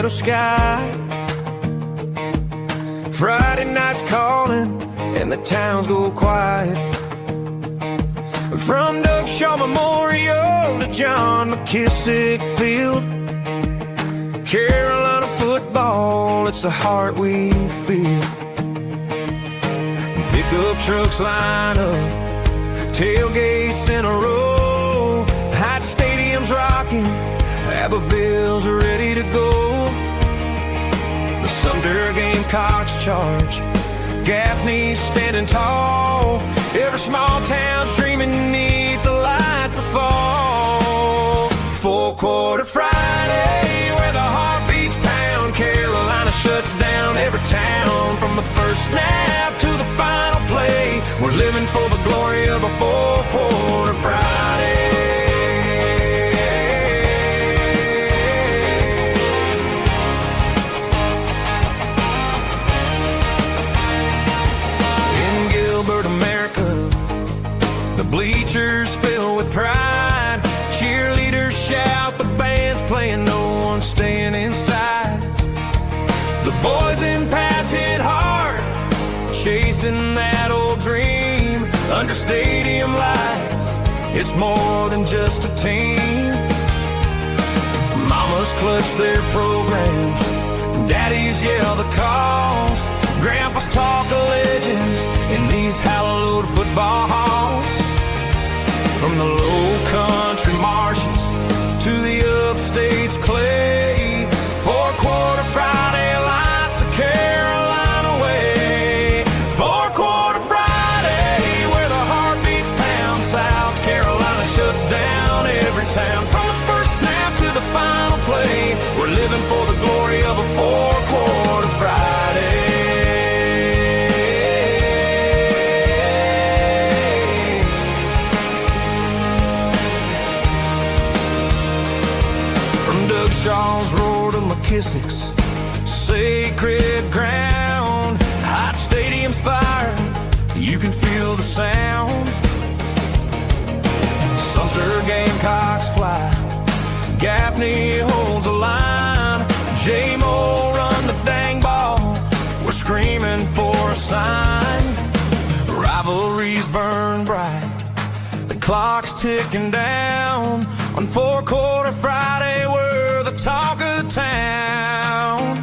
meadow sky. Friday night's calling and the towns go quiet. From Doug Shaw Memorial to John McKissick Field, Carolina football, it's the heart we feel. Pickup trucks line up, tailgates in a row, Hot Stadium's rocking, Abbeville's ready to go. The Sumter Gamecocks charge, Gaffney's standing tall, every small town's dreaming neath the lights of fall. Four-quarter Friday, where the heart beats pound, Carolina shuts down every town. From the first snap to the final play, we're living for the glory of a four-quarter Friday. In Gilbert, America, the bleachers fill with pride. Cheerleaders shout, the band's playing, no one's staying inside. The boys in pads hit hard, chasing that old dream. Under stadium lights, it's more than just a team. Mamas clutch their programs, daddies yell the calls, grandpas talk of legends in these hallowed football halls. From the low country marshes to the upstate's clay, four-quarter Friday lights the Carolina way. Four-quarter Friday, where the heart beats pound, South Carolina shuts down every town. From the first snap to the final play, we're living for the glory of a four-quarter Friday. Shaw's roar to McKissick's sacred ground. Hot Stadium's fire, you can feel the sound. Sumter Gamecocks fly, Gaffney holds a line, J-Mo run the dang ball, we're screaming for a sign. Rivalries burn bright, the clock's ticking down. On four-quarter Friday, we're the talk of the town.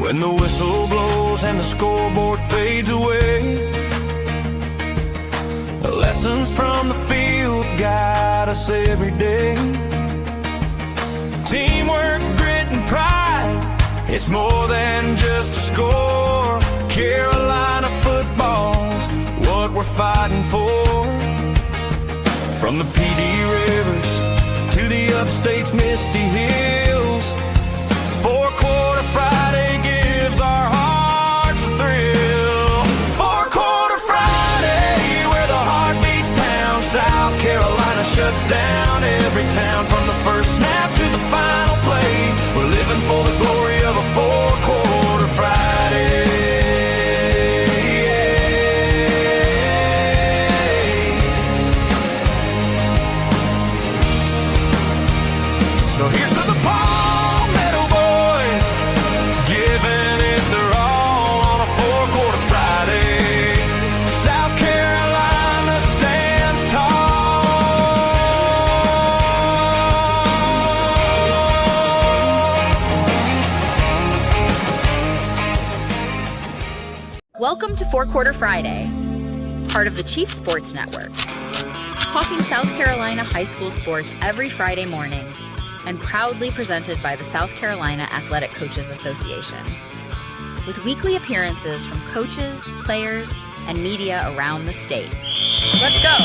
When the whistle blows and the scoreboard fades away, the lessons from the field guide us every day. Teamwork, grit, and pride, it's more than just a score. Carolina football's what we're fighting for. From the PD rivers to the upstate's misty hills, four-quarter Friday gives our hearts a thrill. Four-quarter Friday, where the heart beats pound, South Carolina shuts down every town. From the first snap to the final play, we're living for the glory of a four-quarter Friday. So here's to the Palmetto boys, giving it their all on a four-quarter Friday. South Carolina stands tall. Welcome to Four-Quarter Friday, part of the Chief Sports Network. Talking South Carolina high school sports every Friday morning, and proudly presented by the South Carolina Athletic Coaches Association. With weekly appearances from coaches, players, and media around the state. Let's go!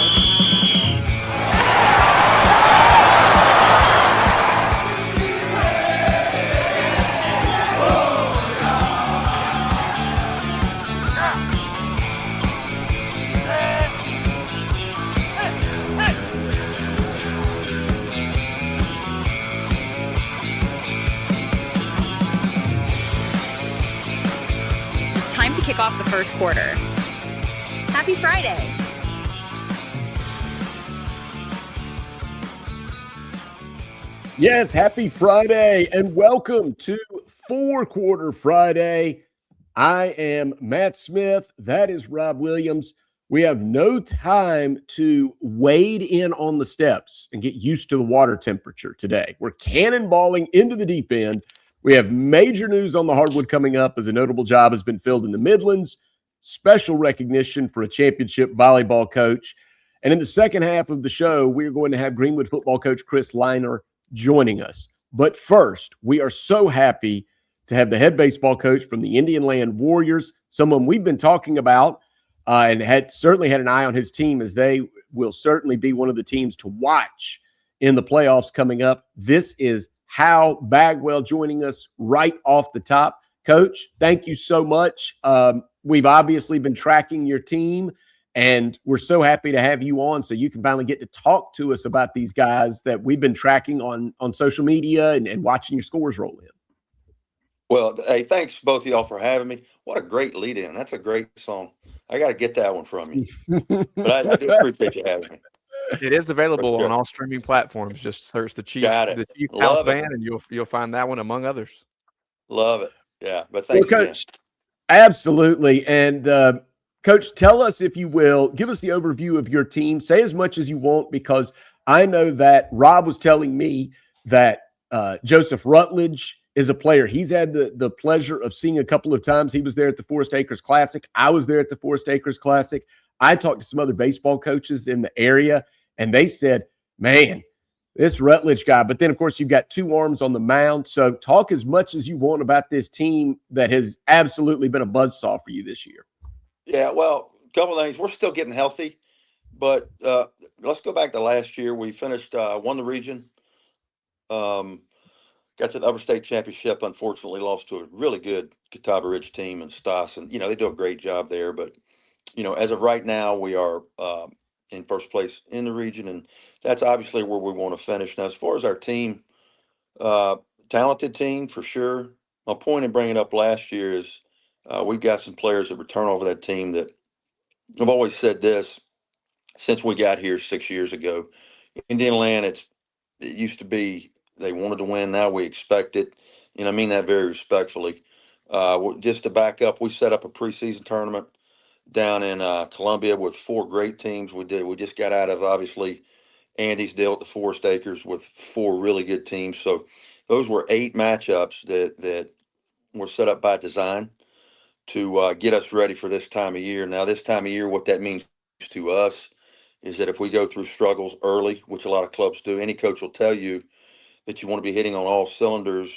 Time to kick off the first quarter. Happy Friday! Yes, happy Friday and welcome to Four Quarter Friday. I am Matt Smith. That is Rob Williams. We have no time to wade in on the steps and get used to the water temperature today. We're cannonballing into the deep end. We have major news on the hardwood coming up as a notable job has been filled in the Midlands, special recognition for a championship volleyball coach. And in the second half of the show, we're going to have Greenwood football coach Chris Liner joining us. But first, we are so happy to have the head baseball coach from the Indian Land Warriors, someone we've been talking about and had certainly had an eye on his team, as they will certainly be one of the teams to watch in the playoffs coming up. This is Hal Bagwell joining us right off the top. Coach, thank you so much. We've obviously been tracking your team, and we're so happy to have you on so you can finally get to talk to us about these guys that we've been tracking on social media and watching your scores roll in. Well, hey, thanks both of y'all for having me. What a great lead in. That's a great song. I got to get that one from you. But I do appreciate you having me. It is available sure. on all streaming platforms. Just search the Chief Love House it. Band, and you'll find that one among others. Love it. Yeah, but thanks Well, again. Coach, absolutely. And Coach, tell us, if you will, give us the overview of your team. Say as much as you want, because I know that Rob was telling me that Joseph Rutledge is a player he's had the pleasure of seeing a couple of times. He was there at the Forest Acres Classic. I was there at the Forest Acres Classic. I talked to some other baseball coaches in the area, and they said, man, this Rutledge guy. But then, of course, you've got two arms on the mound. So talk as much as you want about this team that has absolutely been a buzzsaw for you this year. Yeah, well, a couple of things. We're still getting healthy, but let's go back to last year. We finished, won the region, got to the Upper State Championship. Unfortunately, lost to a really good Catawba Ridge team in Stoss, and they do a great job there. But as of right now, we are in first place in the region, and that's obviously where we want to finish. Now, as far as our team, talented team for sure. My point in bringing up last year is we've got some players that return over that team that I've always said this since we got here 6 years ago. Indian Land, it used to be they wanted to win. Now we expect it, and I mean that very respectfully. Just to back up, we set up a preseason tournament down in Columbia with 4 great teams. We just got out of, obviously, Andy's deal at the Forest Acres with 4 really good teams. So those were 8 matchups that were set up by design to get us ready for this time of year. Now, this time of year, what that means to us is that if we go through struggles early, which a lot of clubs do, any coach will tell you that you want to be hitting on all cylinders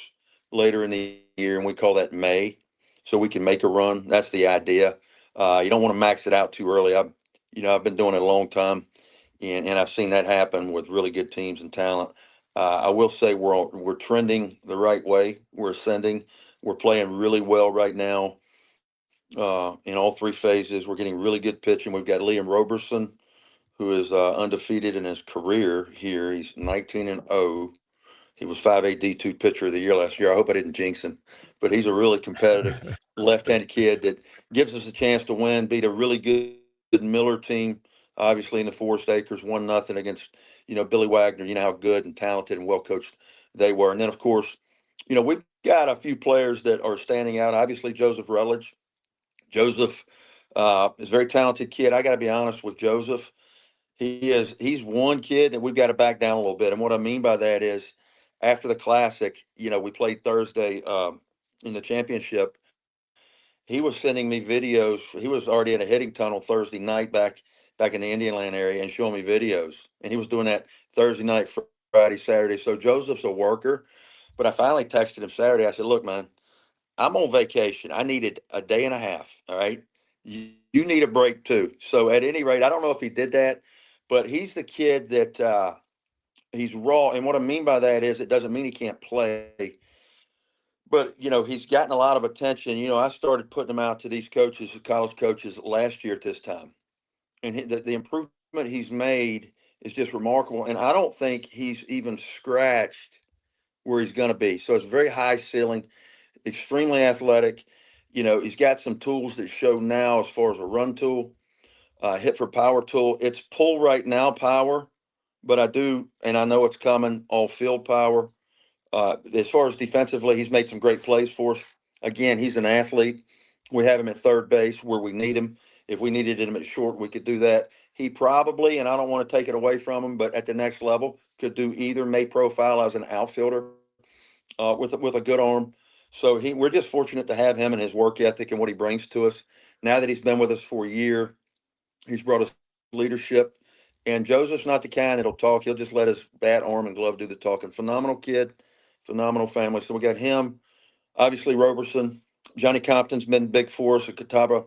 later in the year, and we call that May, so we can make a run. That's the idea. You don't want to max it out too early. I've been doing it a long time, and I've seen that happen with really good teams and talent. I will say we're trending the right way. We're ascending. We're playing really well right now in all 3 phases. We're getting really good pitching. We've got Liam Roberson, who is undefeated in his career here. He's 19-0. He was 5A D2 pitcher of the year last year. I hope I didn't jinx him, but he's a really competitive left-handed kid that gives us a chance to win, beat a really good Miller team, obviously in the Forest Acres, 1-0 against, Billy Wagner. You know how good and talented and well-coached they were. And then, of course, we've got a few players that are standing out. Obviously, Joseph Rutledge. Joseph is a very talented kid. I got to be honest with Joseph. He's one kid that we've got to back down a little bit. And what I mean by that is, after the Classic, we played Thursday in the championship. He was sending me videos. He was already in a hitting tunnel Thursday night back in the Indian Land area and showing me videos. And he was doing that Thursday night, Friday, Saturday. So Joseph's a worker. But I finally texted him Saturday. I said, look, man, I'm on vacation. I needed a day and a half. All right. You need a break too. So at any rate, I don't know if he did that, but he's the kid that he's raw. And what I mean by that is it doesn't mean he can't play. But, he's gotten a lot of attention. I started putting him out to these coaches, college coaches, last year at this time. And the improvement he's made is just remarkable. And I don't think he's even scratched where he's going to be. So it's very high ceiling, extremely athletic. He's got some tools that show now as far as a run tool, hit for power tool. It's pull right now power, but I know it's coming, all field power. As far as defensively, he's made some great plays for us. Again, he's an athlete. We have him at third base where we need him. If we needed him at short, we could do that. He probably, and I don't want to take it away from him, but at the next level, could do either. May profile as an outfielder with a good arm. So we're just fortunate to have him and his work ethic and what he brings to us. Now that he's been with us for a year, he's brought us leadership. And Joseph's not the kind that'll talk. He'll just let his bat, arm, and glove do the talking. Phenomenal kid, phenomenal family. So we got him, obviously Roberson. Johnny Compton's been big for us, a Catawba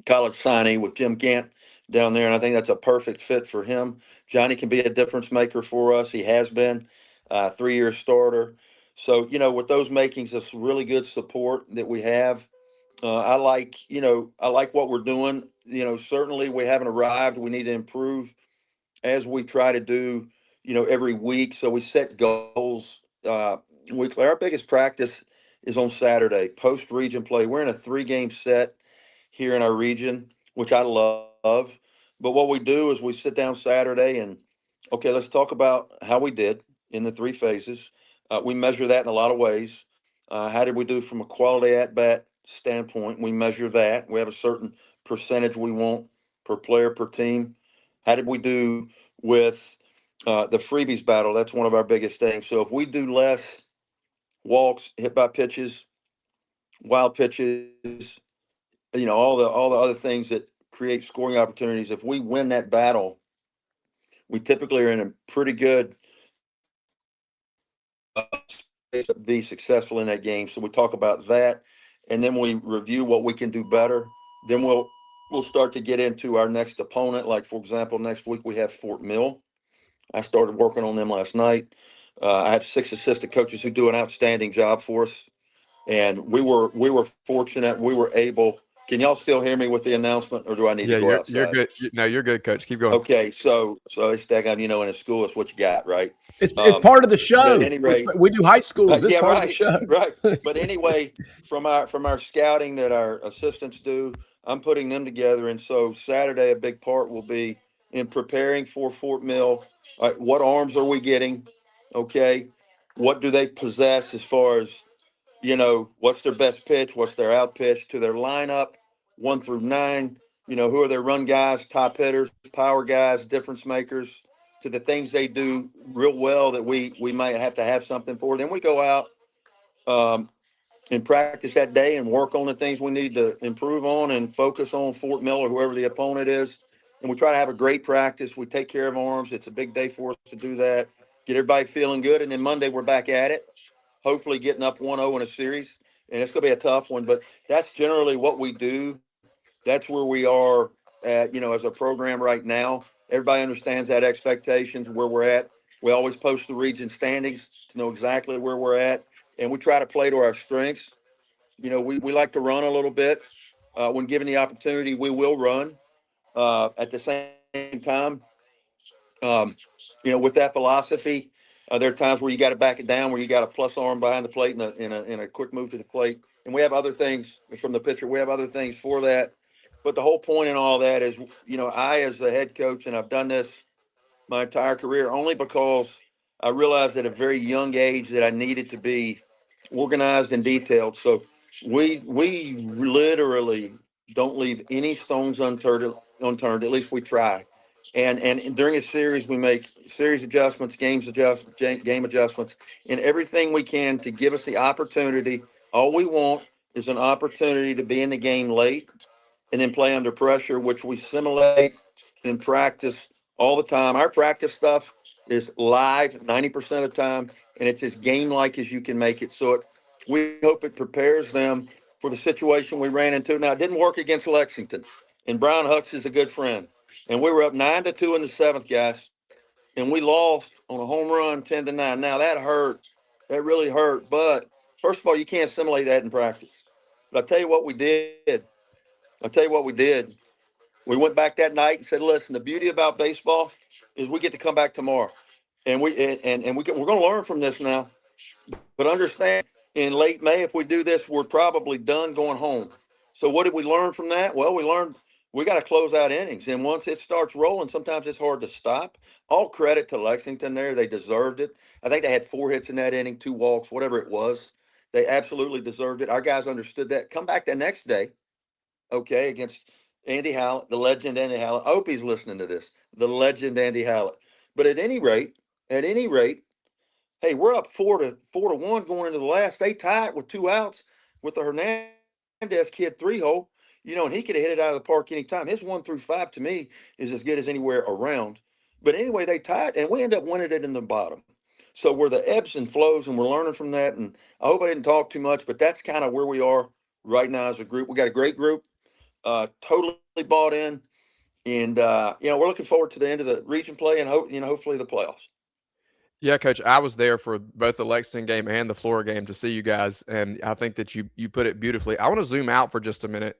College signee with Jim Gant down there, and I think that's a perfect fit for him. Johnny can be a difference maker for us. He has been 3-year starter. So, with those makings, it's really good support that we have. I like what we're doing. Certainly we haven't arrived. We need to improve as we try to do, every week. So we set goals weekly. Our biggest practice is on Saturday, post-region play. We're in a 3-game set here in our region, which I love. But what we do is we sit down Saturday and, okay, let's talk about how we did in the 3 phases. We measure that in a lot of ways. How did we do from a quality at-bat standpoint? We measure that. We have a certain percentage we want per player, per team. How did we do with the freebies battle? That's one of our biggest things. So if we do less walks, hit by pitches, wild pitches, all the other things that create scoring opportunities, if we win that battle, we typically are in a pretty good to be successful in that game. So we talk about that, and then we review what we can do better. Then we'll start to get into our next opponent. Like, for example, next week we have Fort Mill. I started working on them last night. I have 6 assistant coaches who do an outstanding job for us, and we were fortunate. We were able. Can y'all still hear me with the announcement, or do I need to go outside? You're good. No, you're good, Coach. Keep going. Okay, so it's daggone, in a school, it's what you got, right? It's part of the show. At any rate, we do high schools. It's part right, of the show. Right. But anyway, from our scouting that our assistants do, I'm putting them together. And so Saturday, a big part will be in preparing for Fort Mill. All right, what arms are we getting? Okay. What do they possess as far as, what's their best pitch? What's their out pitch to their lineup, 1 through 9? Who are their run guys, top hitters, power guys, difference makers, to the things they do real well that we might have to have something for. Then we go out and practice that day and work on the things we need to improve on and focus on Fort Mill or whoever the opponent is. And we try to have a great practice. We take care of arms. It's a big day for us to do that, get everybody feeling good. And then Monday we're back at it, hopefully getting up 1-0 in a series. And it's going to be a tough one, but that's generally what we do. That's where we are at, as a program right now. Everybody understands that expectations, where we're at. We always post the region standings to know exactly where we're at, and we try to play to our strengths. We like to run a little bit. When given the opportunity, we will run. At the same time, with that philosophy, there are times where you got to back it down, where you got a plus arm behind the plate in a quick move to the plate. And we have other things from the pitcher. We have other things for that. But the whole point in all that is, I, as the head coach, and I've done this my entire career only because I realized at a very young age that I needed to be organized and detailed. So we literally don't leave any stones unturned. At least we try. And during a series, we make series adjustments, game adjustments, and everything we can to give us the opportunity. All we want is an opportunity to be in the game late and then play under pressure, which we simulate and practice all the time. Our practice stuff is live 90% of the time, and it's as game-like as you can make it. So we hope it prepares them for the situation we ran into. Now, it didn't work against Lexington, and Brian Hucks is a good friend. And we were up 9-2 in the 7th, guys, and we lost on a home run 10-9. Now, that hurt. That really hurt. But first of all, you can't simulate that in practice. But I'll tell you what we did. We went back that night and said, listen, the beauty about baseball is we get to come back tomorrow. And we're going to learn from this now. But understand, in late May, if we do this, we're probably done going home. So what did we learn from that? Well, we learned we got to close out innings. And once it starts rolling, sometimes it's hard to stop. All credit to Lexington there. They deserved it. I think they had 4 hits in that inning, 2 walks, whatever it was. They absolutely deserved it. Our guys understood that. Come back the next day, okay, against Andy Hallett, the legend Andy Hallett. I hope he's listening to this. The legend Andy Hallett. But at any rate, hey, we're up 4-1 going into the last. They tied with 2 outs with the Hernandez kid 3-hole. And he could have hit it out of the park anytime. His 1 through 5 to me is as good as anywhere around. But anyway, they tied, and we end up winning it in the bottom. So we're the ebbs and flows, and we're learning from that. And I hope I didn't talk too much, but that's kind of where we are right now as a group. We got a great group, totally bought in, and we're looking forward to the end of the region play and hopefully the playoffs. Yeah, Coach, I was there for both the Lexington game and the Florida game to see you guys, and I think that you put it beautifully. I want to zoom out for just a minute.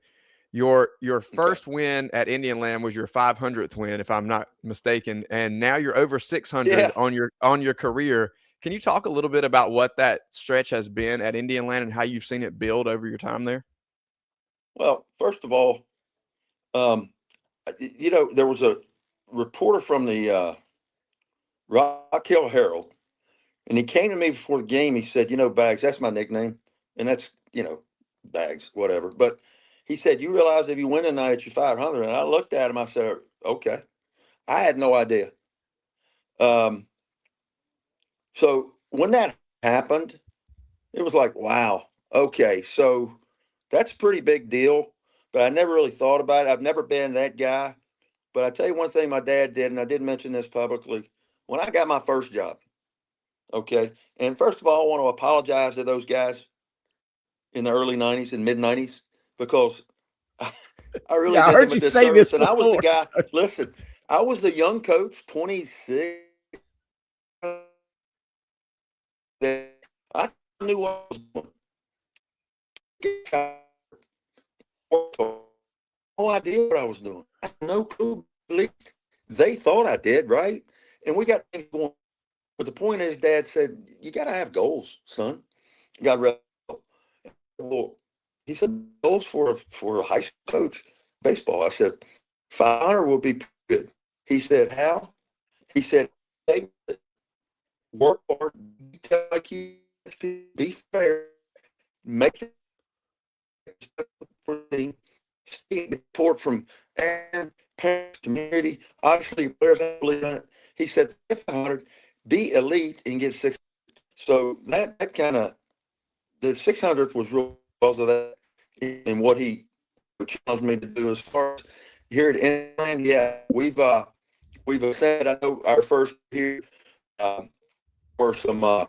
Your first win at Indian Land was your 500th win, if I'm not mistaken, and now you're over 600 on your career. Can you talk a little bit about what that stretch has been at Indian Land and how you've seen it build over your time there? Well, first of all, there was a reporter from the Rock Hill Herald, and he came to me before the game. He said, Bags, that's my nickname, and that's, Bags, whatever. But he said, you realize if you win tonight at your 500, and I looked at him, I said, okay. I had no idea. So when that happened, it was like, wow, okay, so that's a pretty big deal, but I never really thought about it. I've never been that guy. But I tell you one thing my dad did, and I did mention this publicly, when I got my first job, okay, and first of all, I want to apologize to those guys in the early 90s and mid 90s because I really Yeah, I did heard them a you say this disservice. And I was the before. guy, listen, I was the young coach, 26. I knew what I was doing. No idea what I was doing. I had no clue. They thought I did, right? And we got things going. But the point is, Dad said, you got to have goals, son. You got to. Well, he said, goals for a high school coach, baseball. I said, 500 will be good. He said, how? He said, hey, work hard, like you, be fair, make it for the support from and parents, community, obviously players that believe in it. He said, 500, be elite and get 600. So that kind of the 600th was real because of that and what he challenged me to do as far as here at Inland. Yeah, we've said, I know our first year were some I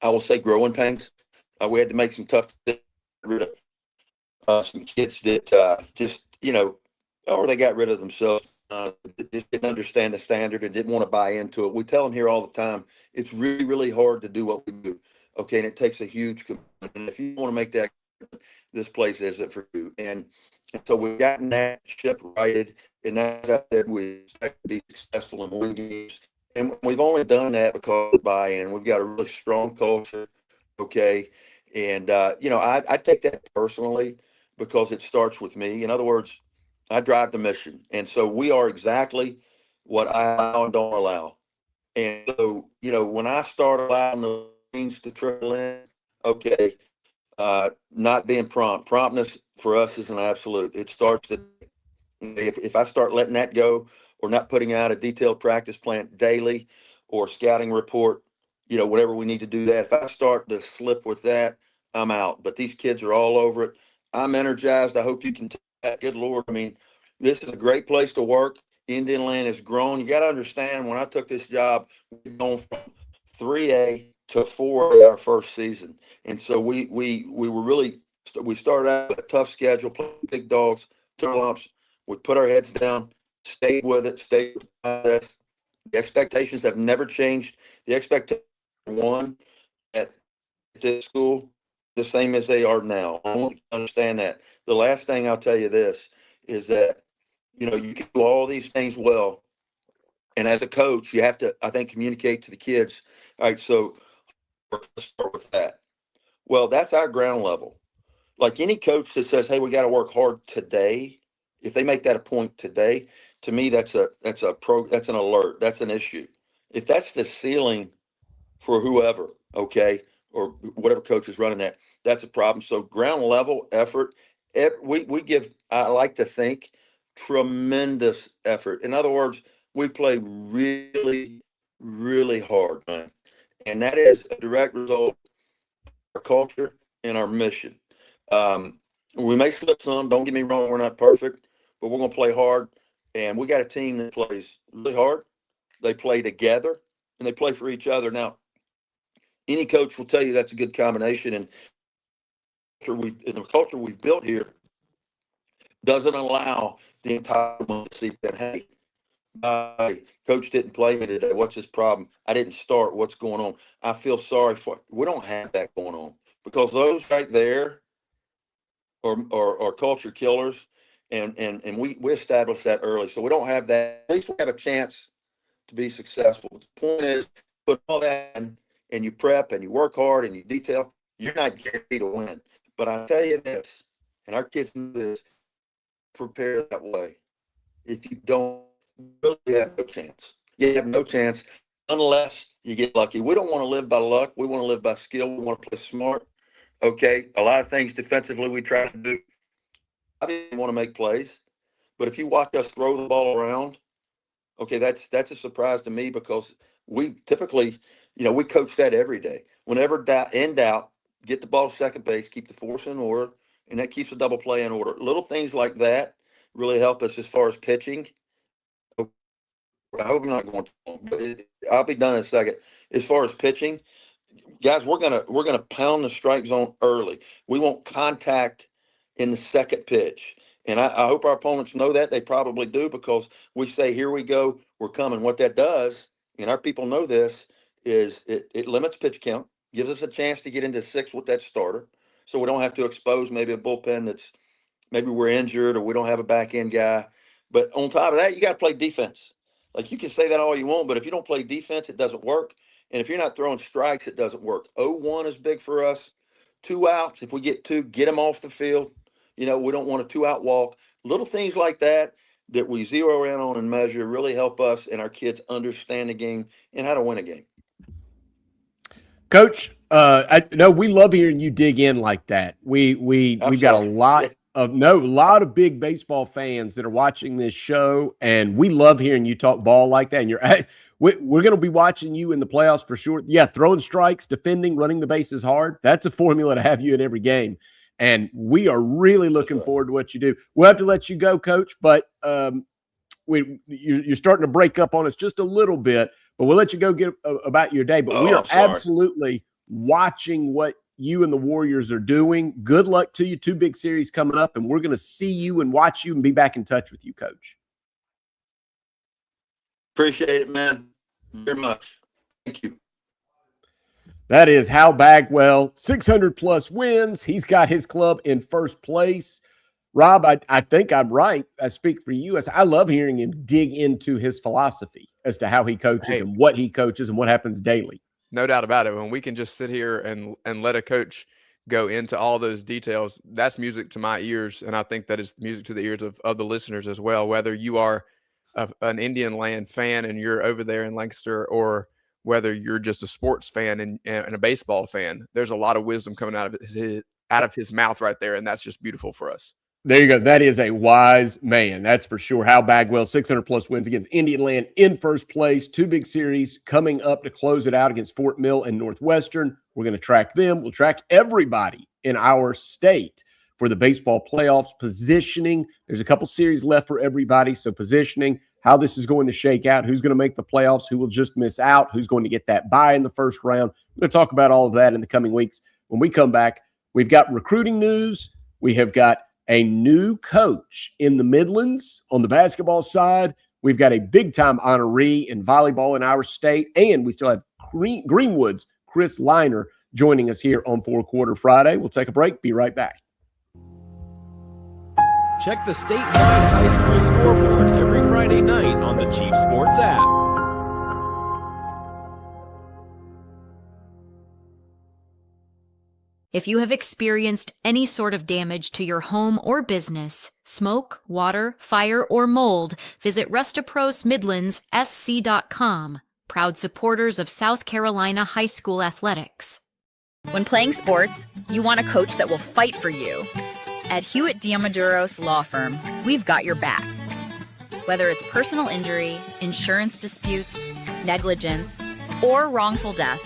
will say growing pains. We had to make some tough decisions, get rid of some kids that just or they got rid of themselves. Just didn't understand the standard and didn't want to buy into it. We tell them here all the time, it's really, really hard to do what we do. Okay, and it takes a huge commitment. And if you want to make that, this place isn't for you. And so we've gotten that ship righted. And as I said, we expect to be successful and win games. And we've only done that because of buy-in. We've got a really strong culture. Okay. And, I take that personally because it starts with me. In other words, I drive the mission. And so we are exactly what I allow and don't allow. And so, when I start allowing the things to trickle in, okay, not being prompt. Promptness for us is an absolute. It starts to, if I start letting that go or not putting out a detailed practice plan daily or scouting report, whatever we need to do that. If I start to slip with that, I'm out. But these kids are all over it. I'm energized. I hope you can take that. Good Lord. I mean, this is a great place to work. Indian Land has grown. You got to understand, when I took this job, we've gone from 3A to 4A our first season. And so we were really, we started out with a tough schedule, playing big dogs, lumps. We put our heads down, stayed with it, stayed with the process. The expectations have never changed. The expectation one at this school, the same as they are now. I want you to understand that. The last thing I'll tell you this is that, you can do all these things well. And as a coach, you have to, I think, communicate to the kids. All right, so let's start with that. Well, that's our ground level. Like any coach that says, hey, we got to work hard today If they make that a point today, to me, that's an alert. That's an issue. If that's the ceiling for whoever, okay, or whatever coach is running that, that's a problem. So ground level effort, we give, I like to think, tremendous effort. In other words, we play really, really hard, man. And that is a direct result of our culture and our mission. We may slip some, don't get me wrong, we're not perfect, but we're going to play hard. And we got a team that plays really hard. They play together and they play for each other. Now, any coach will tell you that's a good combination. And the culture we've built here doesn't allow the entire to see that, hey, coach didn't play me today. What's his problem? I didn't start. What's going on? I feel sorry for it. We don't have that going on, because those right there are culture killers. And we established that early. So we don't have that. At least we have a chance to be successful. The point is, put all that in, and you prep and you work hard and you detail. You're not guaranteed to win. But I tell you this, and our kids know this, prepare that way. If you don't, you really have no chance. You have no chance unless you get lucky. We don't want to live by luck. We want to live by skill. We want to play smart. Okay, a lot of things defensively we try to do. I didn't want to make plays, but if you watch us throw the ball around, okay, that's a surprise to me, because we typically, we coach that every day. Whenever in doubt, get the ball to second base, keep the force in order, and that keeps the double play in order. Little things like that really help us as far as pitching. I hope I'm not going too long, but I'll be done in a second. As far as pitching, guys, we're gonna pound the strike zone early. We want contact in the second pitch. And I hope our opponents know that. They probably do, because we say, here we go, we're coming. What that does, and our people know this, is it limits pitch count, gives us a chance to get into 6 with that starter, so we don't have to expose maybe a bullpen that's maybe we're injured or we don't have a back end guy. But on top of that, you got to play defense. Like, you can say that all you want, but if you don't play defense, it doesn't work. And if you're not throwing strikes, it doesn't work. 0-1 is big for us. 2 outs, if we get 2, get them off the field. We don't want a 2-out walk. Little things like that we zero in on and measure really help us and our kids understand the game and how to win a game. Coach, I know we love hearing you dig in like that. We've got a lot of big baseball fans that are watching this show, and we love hearing you talk ball like that. And we're going to be watching you in the playoffs for sure. Yeah, throwing strikes, defending, running the bases hard. That's a formula to have you in every game. And we are really looking forward to what you do. We'll have to let you go, Coach, but you're starting to break up on us just a little bit. But we'll let you go get about your day. But we are absolutely watching what you and the Warriors are doing. Good luck to you. 2 big series coming up, and we're going to see you and watch you and be back in touch with you, Coach. Appreciate it, man. Very much. Thank you. That is Hal Bagwell, 600-plus wins. He's got his club in first place. Rob, I think I'm right. I speak for you. I love hearing him dig into his philosophy as to how he coaches and what he coaches and what happens daily. No doubt about it. When we can just sit here and let a coach go into all those details, that's music to my ears, and I think that is music to the ears of the listeners as well, whether you are an Indian Land fan and you're over there in Lancaster, or whether you're just a sports fan and a baseball fan. There's a lot of wisdom coming out of his mouth right there, and that's just beautiful for us. There you go. That is a wise man. That's for sure. Hal Bagwell, 600-plus wins against Indian Land in first place. 2 big series coming up to close it out against Fort Mill and Northwestern. We're going to track them. We'll track everybody in our state for the baseball playoffs. Positioning. There's a couple series left for everybody, so positioning, how this is going to shake out, who's going to make the playoffs, who will just miss out, who's going to get that bye in the first round. We're going to talk about all of that in the coming weeks. When we come back, we've got recruiting news. We have got a new coach in the Midlands on the basketball side. We've got a big-time honoree in volleyball in our state, and we still have Greenwood's Chris Liner joining us here on 4 Quarter Friday. We'll take a break. Be right back. Check the statewide high school scoreboard every Friday night on the Chief Sports app. If you have experienced any sort of damage to your home or business, smoke, water, fire, or mold, visit RestaProsMidlandsSC.com, proud supporters of South Carolina high school athletics. When playing sports, you want a coach that will fight for you. At Hewitt Diamaduros Law Firm, we've got your back. Whether it's personal injury, insurance disputes, negligence, or wrongful death,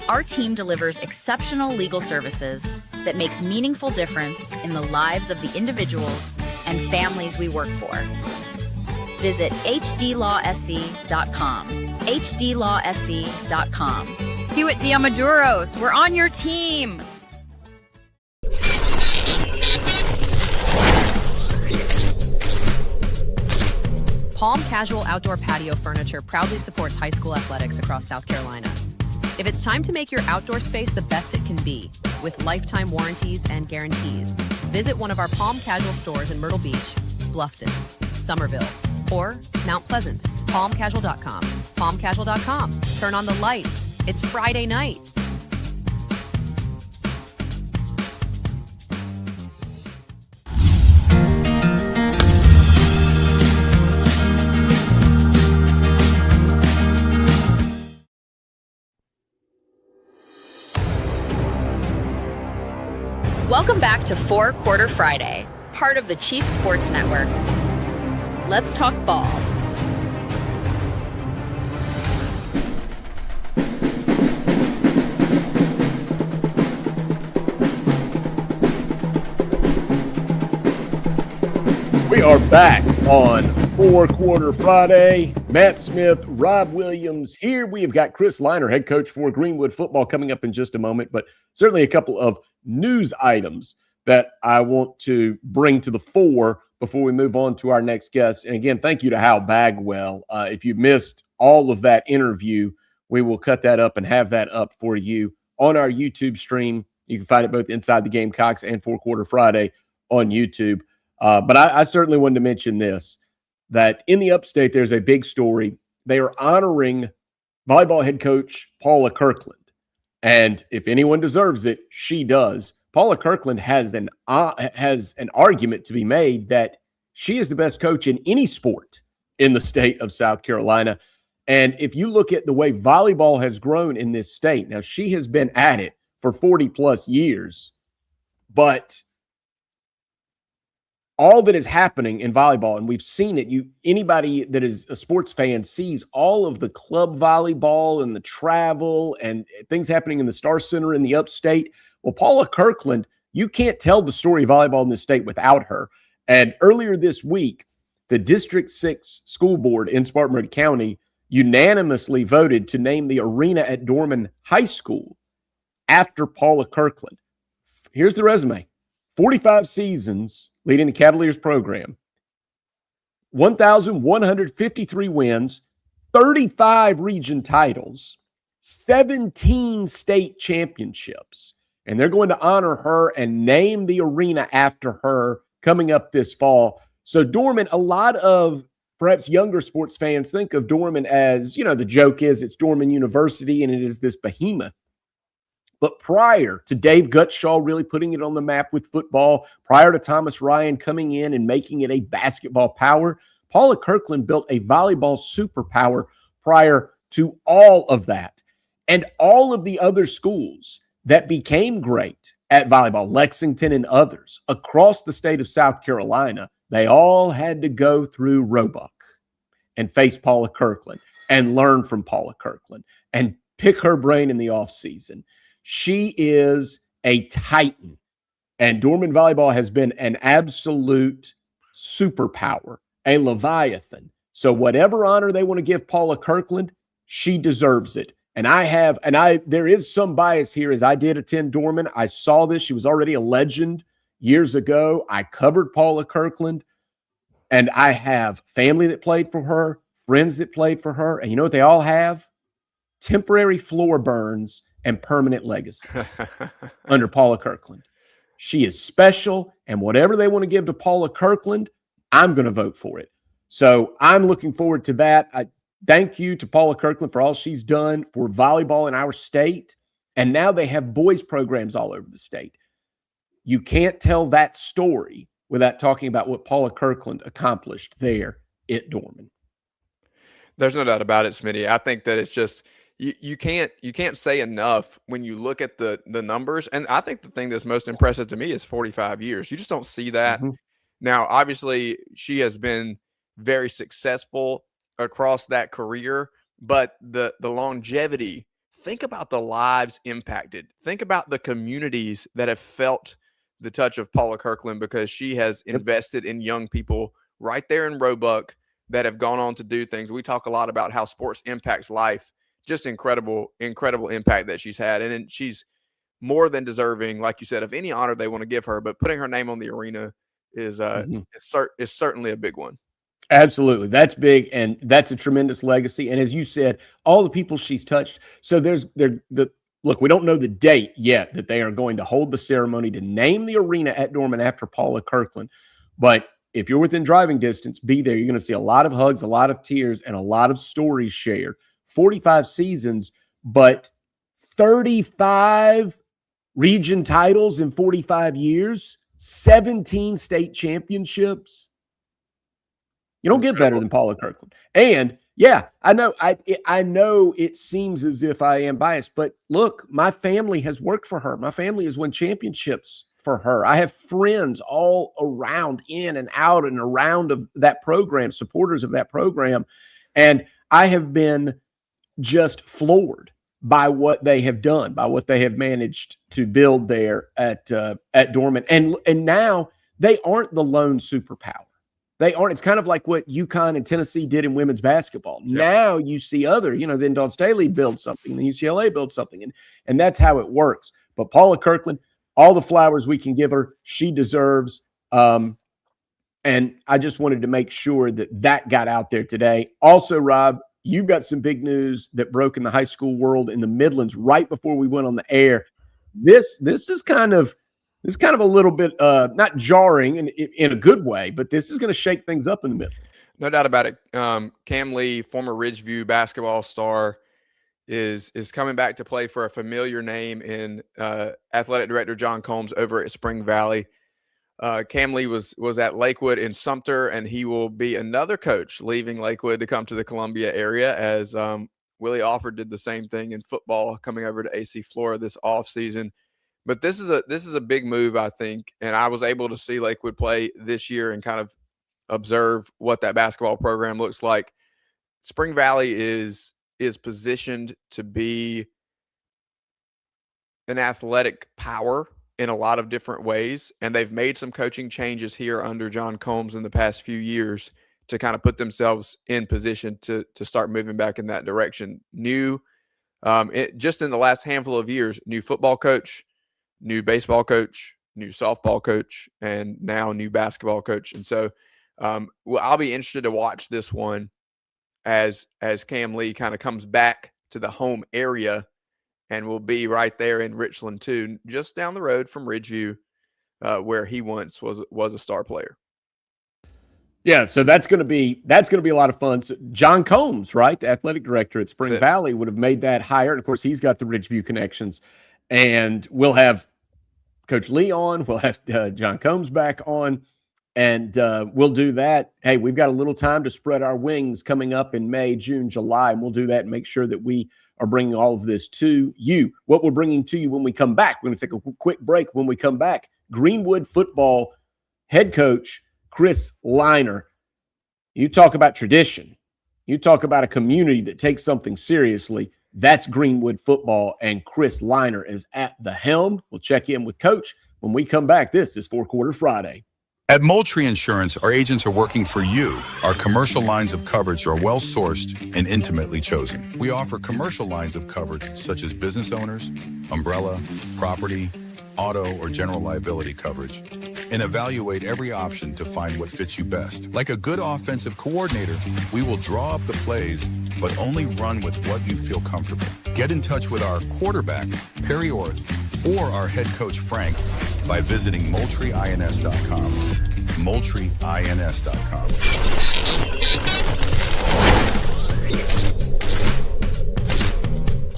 our team delivers exceptional legal services that makes meaningful difference in the lives of the individuals and families we work for. Visit hdlawsc.com. hdlawsc.com. Hewitt Diamaduros, we're on your team. Palm Casual Outdoor Patio Furniture proudly supports high school athletics across South Carolina. If it's time to make your outdoor space the best it can be, with lifetime warranties and guarantees, visit one of our Palm Casual stores in Myrtle Beach, Bluffton, Somerville, or Mount Pleasant. PalmCasual.com. PalmCasual.com. Turn on the lights. It's Friday night. Welcome back to Four Quarter Friday, part of the Chief Sports Network. Let's talk ball. We are back on Four Quarter Friday. Matt Smith, Rob Williams here. We have got Chris Liner, head coach for Greenwood football, coming up in just a moment, but certainly a couple of news items that I want to bring to the fore before we move on to our next guest. And again, thank you to Hal Bagwell. If you missed all of that interview, we will cut that up and have that up for you on our YouTube stream. You can find it both Inside the Gamecocks and Four Quarter Friday on YouTube. But I certainly wanted to mention this, that in the upstate, there's a big story. They are honoring volleyball head coach Paula Kirkland. And if anyone deserves it, she does. Paula Kirkland has an argument to be made that she is the best coach in any sport in the state of South Carolina. And if you look at the way volleyball has grown in this state, now she has been at it for 40 plus years, but all that is happening in volleyball, and we've seen it, anybody that is a sports fan sees all of the club volleyball and the travel and things happening in the Star Center in the upstate. Well, Paula Kirkland, you can't tell the story of volleyball in the state without her. And earlier this week, the District 6 school board in Spartanburg County unanimously voted to name the arena at Dorman High School after Paula Kirkland. Here's the resume. 45 seasons leading the Cavaliers program, 1,153 wins, 35 region titles, 17 state championships. And they're going to honor her and name the arena after her coming up this fall. So Dorman, a lot of perhaps younger sports fans think of Dorman as, the joke is it's Dorman University and it is this behemoth. But prior to Dave Gutshaw really putting it on the map with football, prior to Thomas Ryan coming in and making it a basketball power, Paula Kirkland built a volleyball superpower prior to all of that. And all of the other schools that became great at volleyball, Lexington and others, across the state of South Carolina, they all had to go through Roebuck and face Paula Kirkland and learn from Paula Kirkland and pick her brain in the offseason. She is a titan, and Dorman volleyball has been an absolute superpower, a Leviathan. So whatever honor they want to give Paula Kirkland, she deserves it. And there is some bias here, as I did attend Dorman. I saw this. She was already a legend years ago. I covered Paula Kirkland, and I have family that played for her, friends that played for her. And you know what they all have? Temporary floor burns and permanent legacies under Paula Kirkland. She is special, and whatever they want to give to Paula Kirkland, I'm going to vote for it. So I'm looking forward to that. I thank you to Paula Kirkland for all she's done for volleyball in our state. And now they have boys programs all over the state. You can't tell that story without talking about what Paula Kirkland accomplished there at Dorman. There's no doubt about it, Smitty. I think that it's just you can't say enough when you look at the numbers. And I think the thing that's most impressive to me is 45 years. You just don't see that. Mm-hmm. Now, obviously, she has been very successful across that career, but the longevity, think about the lives impacted. Think about the communities that have felt the touch of Paula Kirkland because she has invested in young people right there in Roebuck that have gone on to do things. We talk a lot about how sports impacts life. Just incredible impact that she's had. And she's more than deserving, like you said, of any honor they want to give her. But putting her name on the arena is certainly a big one. Absolutely. That's big. And that's a tremendous legacy. And as you said, all the people she's touched. So look, we don't know the date yet that they are going to hold the ceremony to name the arena at Dorman after Paula Kirkland. But if you're within driving distance, be there. You're going to see a lot of hugs, a lot of tears, and a lot of stories shared. 45 seasons, but 35 region titles in 45 years, 17 state championships. You don't get better than Paula Kirkland. And yeah, I know it seems as if I am biased, but look, my family has worked for her. My family has won championships for her. I have friends all around, in and out and around of that program, supporters of that program. And I have been just floored by what they have done, by what they have managed to build there at Dorman. And now they aren't the lone superpower. They aren't. It's kind of like what UConn and Tennessee did in women's basketball. Yep. Now you see then Dawn Staley builds something, then UCLA builds something, and that's how it works. But Paula Kirkland, all the flowers we can give her, she deserves. And I just wanted to make sure that got out there today. Also, Rob, you've got some big news that broke in the high school world in the Midlands right before we went on the air. This is kind of a little bit not jarring in a good way, but this is going to shake things up in the Midlands. No doubt about it. Cam Lee, former Ridgeview basketball star, is coming back to play for a familiar name in athletic director John Combs over at Spring Valley. Cam Lee was at Lakewood in Sumter, and he will be another coach leaving Lakewood to come to the Columbia area, as Willie Alford did the same thing in football, coming over to AC Flora this offseason. But this is a big move, I think, and I was able to see Lakewood play this year and kind of observe what that basketball program looks like. Spring Valley is positioned to be an athletic power in a lot of different ways, and they've made some coaching changes here under John Combs in the past few years to kind of put themselves in position to start moving back in that direction. Just in the last handful of years, new football coach, new baseball coach, new softball coach, and now new basketball coach. And so I'll be interested to watch this one as Cam Lee kind of comes back to the home area, and will be right there in Richland too, just down the road from Ridgeview, where he once was a star player. Yeah, so that's going to be a lot of fun. So John Combs, right, the athletic director at Spring Valley, would have made that hire, and of course he's got the Ridgeview connections. And we'll have Coach Lee on, we'll have John Combs back on, and we'll do that. Hey, we've got a little time to spread our wings coming up in May, June, July, and we'll do that and make sure that we are bringing all of this to you. What we're bringing to you when we come back, we're going to take a quick break. When we come back, Greenwood football head coach Chris Liner. You talk about tradition. You talk about a community that takes something seriously. That's Greenwood football, and Chris Liner is at the helm. We'll check in with Coach when we come back. This is Four Quarter Friday. At Moultrie Insurance, our agents are working for you. Our commercial lines of coverage are well-sourced and intimately chosen. We offer commercial lines of coverage such as business owners, umbrella, property, auto, or general liability coverage, and evaluate every option to find what fits you best. Like a good offensive coordinator, we will draw up the plays, but only run with what you feel comfortable. Get in touch with our quarterback, Perry Orth, or our head coach, Frank, by visiting MoultrieINS.com. MoultrieINS.com.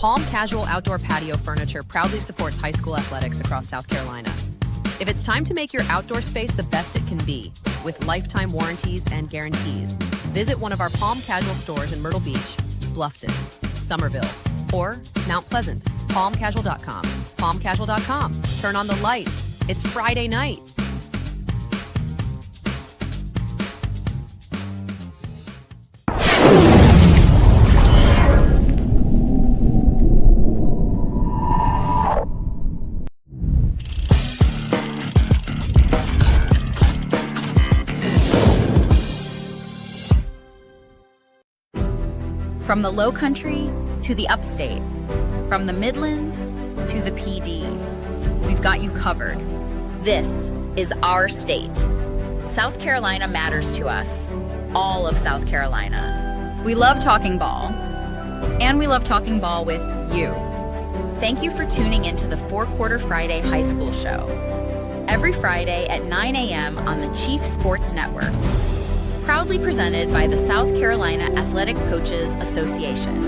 Palm Casual Outdoor Patio Furniture proudly supports high school athletics across South Carolina. If it's time to make your outdoor space the best it can be, with lifetime warranties and guarantees, visit one of our Palm Casual stores in Myrtle Beach, Bluffton, Somerville, or Mount Pleasant. PalmCasual.com. PalmCasual.com. Turn on the lights. It's Friday night. From the Low Country to the Upstate, from the Midlands to the PD, we've got you covered. This is our state. South Carolina matters to us, all of South Carolina. We love talking ball, and we love talking ball with you. Thank you for tuning into the 4-Quarter Friday High School Show, every Friday at 9 a.m. on the Chief Sports Network. Proudly presented by the South Carolina Athletic Coaches Association.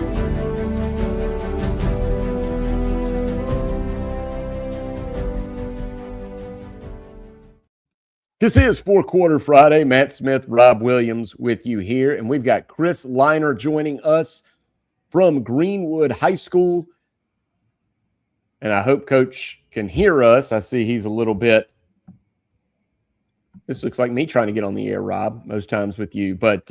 This is 4-Quarter Friday. Matt Smith, Rob Williams with you here. And we've got Chris Liner joining us from Greenwood High School. And I hope Coach can hear us. I see he's a little bit. This looks like me trying to get on the air, Rob, most times with you. But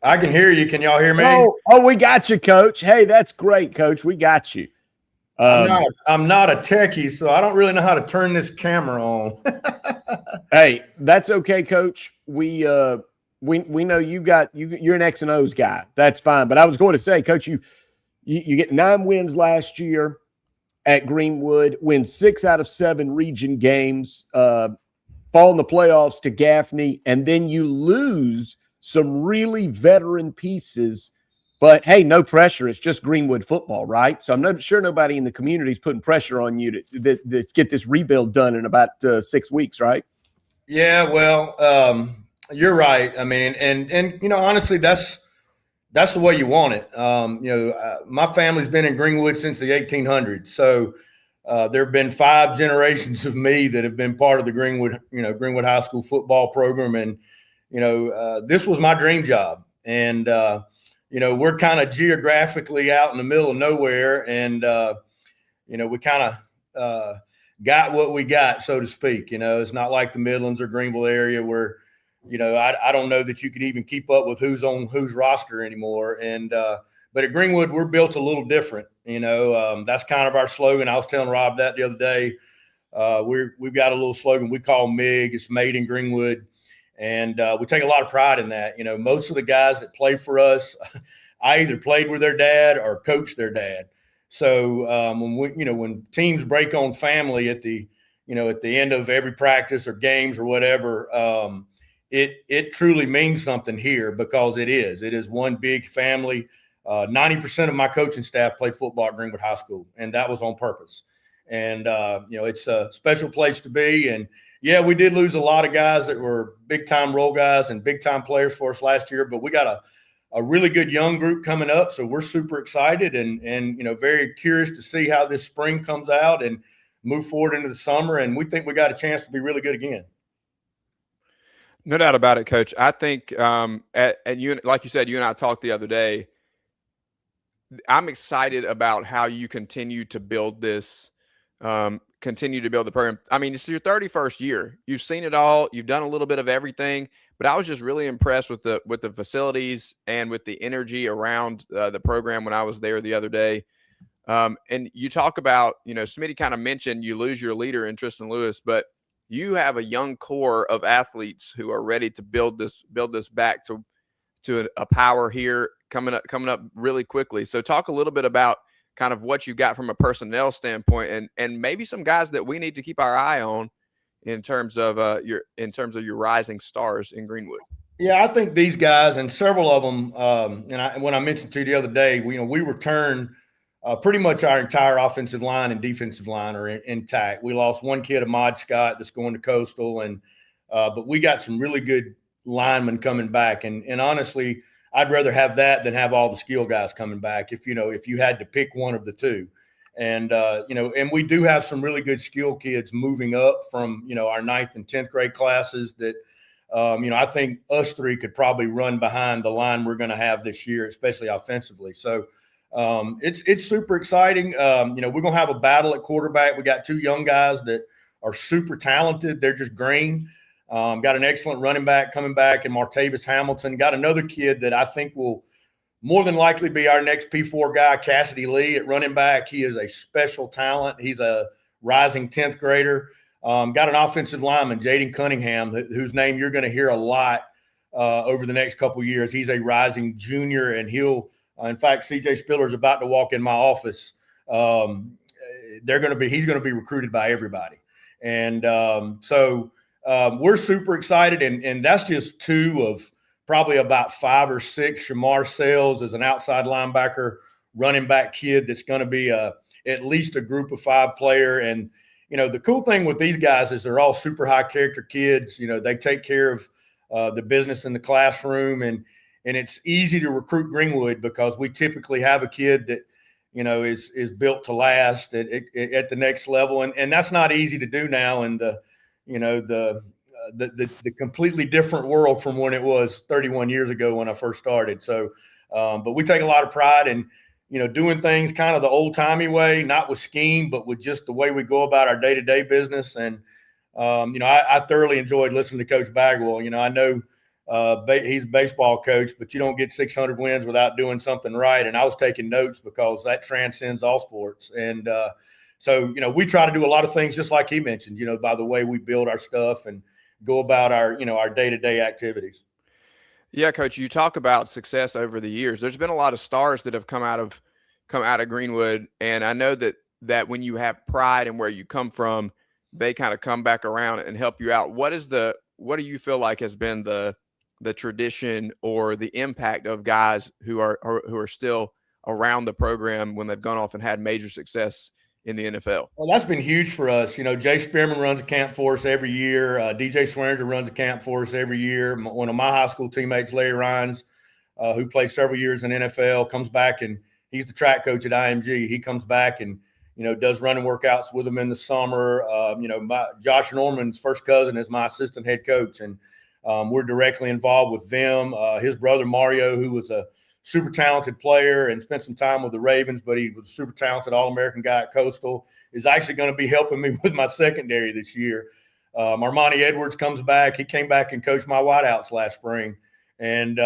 I can hear you. Can y'all hear me? Oh, we got you, Coach. Hey, that's great, Coach. We got you. I'm not a techie, so I don't really know how to turn this camera on. Hey, that's okay, Coach. We know you're an X and O's guy. That's fine. But I was going to say, Coach, you get 9 wins last year at Greenwood, win 6 out of 7 region games. Fall in the playoffs to Gaffney, and then you lose some really veteran pieces. But, hey, no pressure. It's just Greenwood football, right? So I'm not sure nobody in the community is putting pressure on you to get this rebuild done in about 6 weeks, right? Yeah, well, you're right. I mean, and honestly, that's the way you want it. My family's been in Greenwood since the 1800s, so there have been 5 generations of me that have been part of the Greenwood High School football program. And, this was my dream job. And, we're kind of geographically out in the middle of nowhere. And, we kind of got what we got, so to speak. It's not like the Midlands or Greenville area where, I don't know that you could even keep up with who's on whose roster anymore. And, but at Greenwood, we're built a little different. That's kind of our slogan. I was telling Rob that the other day. We've got a little slogan we call MIG. It's Made in Greenwood. And we take a lot of pride in that. Most of the guys that play for us, I either played with their dad or coached their dad. So when teams break on family at the end of every practice or games or whatever, it truly means something here because it is one big family. 90% of my coaching staff played football at Greenwood High School, and that was on purpose. And, it's a special place to be. And, yeah, we did lose a lot of guys that were big-time role guys and big-time players for us last year, but we got a really good young group coming up, so we're super excited and very curious to see how this spring comes out and move forward into the summer. And we think we got a chance to be really good again. No doubt about it, Coach. I think, and you, like you said, you and I talked the other day. I'm excited about how you continue to build this, continue to build the program. I mean, it's your 31st year. You've seen it all. You've done a little bit of everything, but I was just really impressed with the facilities and with the energy around the program when I was there the other day. And you talk about, Smitty kind of mentioned you lose your leader in Tristan Lewis, but you have a young core of athletes who are ready to build this back to a power here coming up really quickly. So talk a little bit about kind of what you got from a personnel standpoint and maybe some guys that we need to keep our eye on in terms of your rising stars in Greenwood. Yeah, I think these guys and several of them, when I mentioned to you the other day, we returned pretty much our entire offensive line and defensive line are intact. We lost one kid, Ahmad Scott, that's going to Coastal, but we got some really good linemen coming back. And honestly, I'd rather have that than have all the skill guys coming back. If you had to pick one of the two, and and we do have some really good skill kids moving up from our 9th and 10th grade classes that. I think us three could probably run behind the line we're going to have this year, especially offensively. So it's super exciting. We're going to have a battle at quarterback. We got 2 young guys that are super talented. They're just green. Got an excellent running back coming back in Martavis Hamilton. Got another kid that I think will more than likely be our next P4 guy, Cassidy Lee at running back. He is a special talent. He's a rising 10th grader. Got an offensive lineman, Jaden Cunningham, whose name you're going to hear a lot over the next couple of years. He's a rising junior, and he'll in fact, CJ Spiller is about to walk in my office. He's going to be recruited by everybody. And so we're super excited. And that's just 2 of probably about 5 or 6. Shamar Sales is an outside linebacker, running back kid that's going to be at least a group of 5 player. And the cool thing with these guys is they're all super high character kids. They take care of the business in the classroom, and it's easy to recruit Greenwood because we typically have a kid that, is built to last at the next level. And that's not easy to do now in the completely different world from when it was 31 years ago when I first started. So, but we take a lot of pride in, doing things kind of the old timey way, not with scheme, but with just the way we go about our day-to-day business. And, I thoroughly enjoyed listening to Coach Bagwell. I know he's a baseball coach, but you don't get 600 wins without doing something right. And I was taking notes because that transcends all sports. And so, we try to do a lot of things just like he mentioned, by the way we build our stuff and go about our day-to-day activities. Yeah, Coach, you talk about success over the years. There's been a lot of stars that have come out of Greenwood, and I know that when you have pride in where you come from, they kind of come back around and help you out. What do you feel like has been the tradition or the impact of guys who are still around the program when they've gone off and had major success in the NFL? Well, that's been huge for us. Jay Spearman runs a camp for us every year. DJ Swearinger runs a camp for us every year. One of my high school teammates, Larry Rhines, who played several years in NFL, comes back, and he's the track coach at IMG. He comes back and, does running workouts with them in the summer. Josh Norman's first cousin is my assistant head coach, and we're directly involved with them. His brother, Mario, who was a super talented player and spent some time with the Ravens, but he was a super talented All-American guy at Coastal, is actually going to be helping me with my secondary this year. Armani Edwards comes back. He came back and coached my wideouts last spring. And,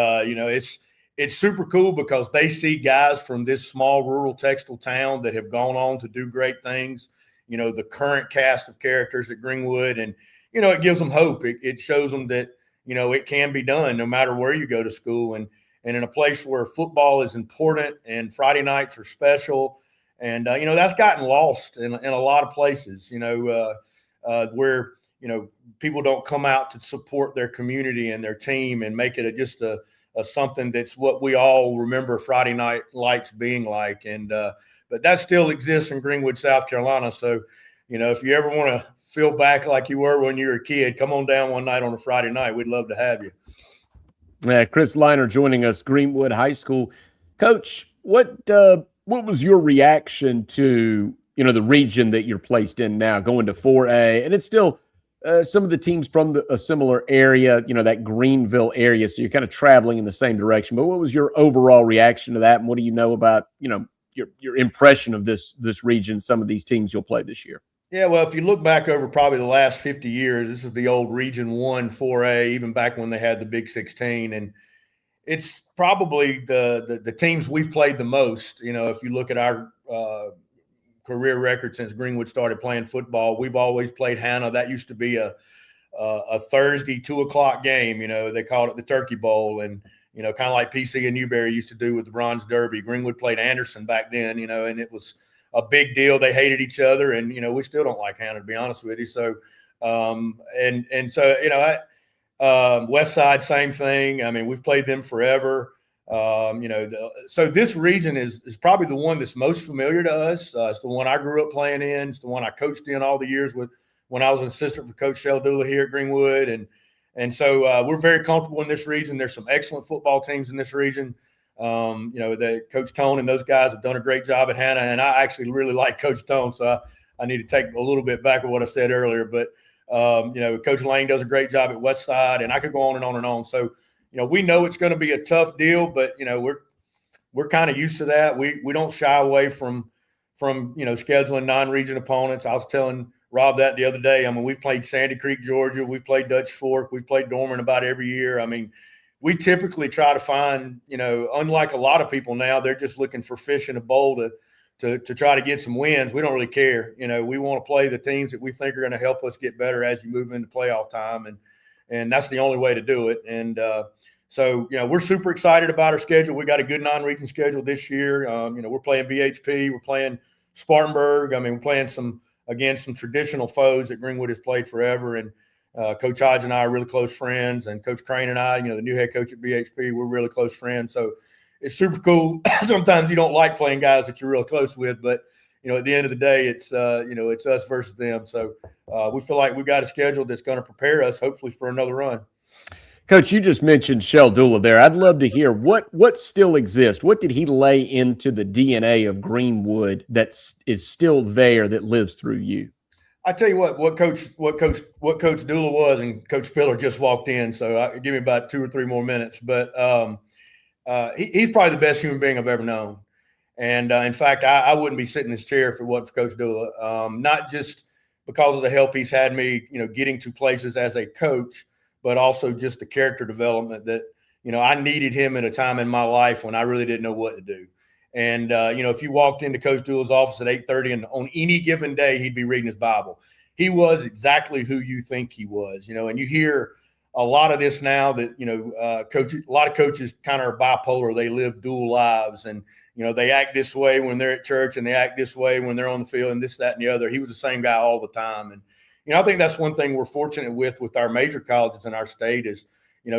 it's super cool because they see guys from this small rural textile town that have gone on to do great things, the current cast of characters at Greenwood. And, it gives them hope. It shows them that, it can be done no matter where you go to school. And in a place where football is important and Friday nights are special. And, that's gotten lost in a lot of places, where, people don't come out to support their community and their team and make it just a something that's what we all remember Friday night lights being like. And but that still exists in Greenwood, South Carolina. So, if you ever want to feel back like you were when you were a kid, come on down one night on a Friday night. We'd love to have you. Chris Liner joining us, Greenwood High School. Coach, what was your reaction to, the region that you're placed in now, going to 4A? And it's still some of the teams from a similar area, that Greenville area. So you're kind of traveling in the same direction. But what was your overall reaction to that? And what do you know about, your impression of this region, some of these teams you'll play this year? Yeah, well, if you look back over probably the last 50 years, this is the old Region 1 4A, even back when they had the Big 16. And it's probably the teams we've played the most. If you look at our career record since Greenwood started playing football, we've always played Hannah. That used to be a Thursday 2:00 game. They called it the Turkey Bowl, and kind of like PC and Newberry used to do with the Bronze Derby. Greenwood played Anderson back then, and it was a big deal. They hated each other, and we still don't like Hannah, to be honest with you. So, West Side, same thing. I mean, we've played them forever. So this region is probably the one that's most familiar to us. It's the one I grew up playing in. It's the one I coached in all the years with when I was an assistant for Coach Sheldula here at Greenwood. And And so we're very comfortable in this region. There's some excellent football teams in this region. The Coach Tone and those guys have done a great job at Hannah, and I actually really like Coach Tone, so I need to take a little bit back of what I said earlier. But Coach Lane does a great job at Westside, and I could go on and on and on. So we know it's going to be a tough deal, but we're kind of used to that. We don't shy away from scheduling non-region opponents. I was telling Rob that the other day. I mean, we've played Sandy Creek, Georgia. We've played Dutch Fork. We've played Dorman about every year. I mean, we typically try to find, unlike a lot of people now, they're just looking for fish in a bowl to try to get some wins. We don't really care. We want to play the teams that we think are going to help us get better as you move into playoff time. And that's the only way to do it. And so we're super excited about our schedule. We got a good non-region schedule this year. We're playing BHP. We're playing Spartanburg. I mean, we're playing some traditional foes that Greenwood has played forever. And Coach Hodge and I are really close friends, and Coach Crane and I, the new head coach at BHP, we're really close friends. So it's super cool. Sometimes you don't like playing guys that you're real close with, but at the end of the day, it's us versus them. So we feel like we've got a schedule that's going to prepare us, hopefully, for another run. Coach, you just mentioned Shell Dula there. I'd love to hear what still exists. What did he lay into the DNA of Greenwood that is still there, that lives through you? I tell you what Coach Dula was, and Coach Spiller just walked in, so give me about 2 or 3 more minutes. But he's probably the best human being I've ever known. And in fact, I wouldn't be sitting in this chair if it wasn't for Coach Dula. Not just because of the help he's had me, getting to places as a coach, but also just the character development that, I needed him at a time in my life when I really didn't know what to do. And, if you walked into Coach Dula's office at 8:30 and on any given day, he'd be reading his Bible. He was exactly who you think he was, and you hear a lot of this now that, a lot of coaches kind of are bipolar. They live dual lives, and, they act this way when they're at church and they act this way when they're on the field, and this, that, and the other. He was the same guy all the time. And, I think that's one thing we're fortunate with our major colleges in our state is,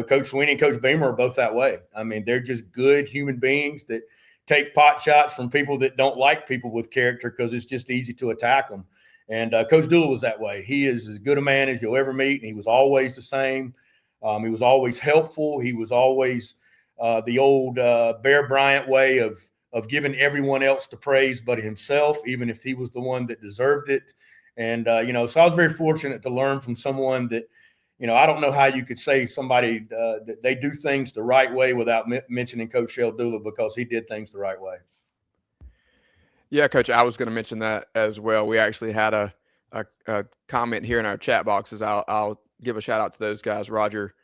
Coach Sweeney and Coach Beamer are both that way. I mean, they're just good human beings that take pot shots from people that don't like people with character because it's just easy to attack them. And Coach Dula was that way. He is as good a man as you'll ever meet, and he was always the same. He was always helpful. He was always the old Bear Bryant way of giving everyone else the praise but himself, even if he was the one that deserved it. And, so I was very fortunate to learn from someone that, I don't know how you could say somebody that they do things the right way without mentioning Coach Shell Dula, because he did things the right way. Yeah, Coach, I was going to mention that as well. We actually had a comment here in our chat boxes. I'll give a shout out to those guys. Roger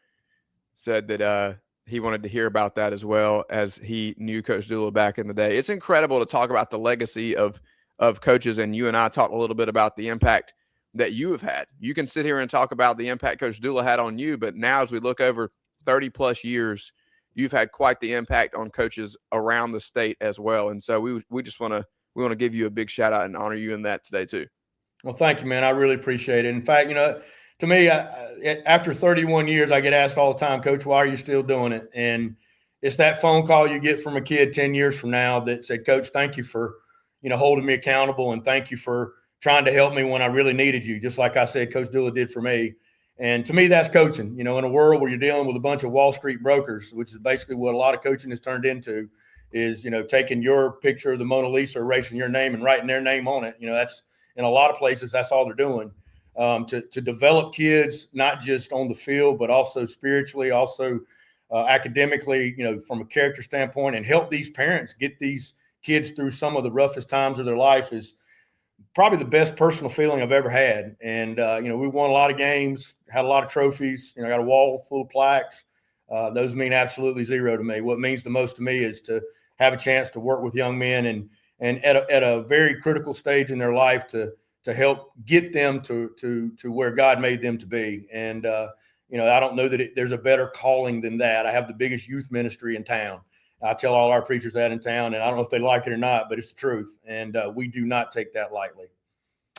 said that he wanted to hear about that as well, as he knew Coach Dula back in the day. It's incredible to talk about the legacy of coaches, and you and I talked a little bit about the impact that you have had. You can sit here and talk about the impact Coach Dula had on you, but now as we look over 30 plus years, you've had quite the impact on coaches around the state as well. And so we just want to give you a big shout out and honor you in that today too. Well, thank you, man. I really appreciate it. In fact, to me, after 31 years, I get asked all the time, Coach, why are you still doing it? And it's that phone call you get from a kid 10 years from now that said, Coach, thank you for, holding me accountable, and thank you for trying to help me when I really needed you, just like I said Coach Dula did for me. And to me, that's coaching. In a world where you're dealing with a bunch of Wall Street brokers, which is basically what a lot of coaching has turned into, is, taking your picture of the Mona Lisa, erasing your name and writing their name on it. That's in a lot of places, that's all they're doing. To develop kids, not just on the field, but also spiritually, also academically, from a character standpoint, and help these parents get these kids through some of the roughest times of their life is probably the best personal feeling I've ever had. And, we won a lot of games, had a lot of trophies, I got a wall full of plaques. Those mean absolutely zero to me. What means the most to me is to have a chance to work with young men and at a very critical stage in their life to help get them to where God made them to be. And, I don't know that there's a better calling than that. I have the biggest youth ministry in town. I tell all our preachers that in town, and I don't know if they like it or not, but it's the truth. And we do not take that lightly.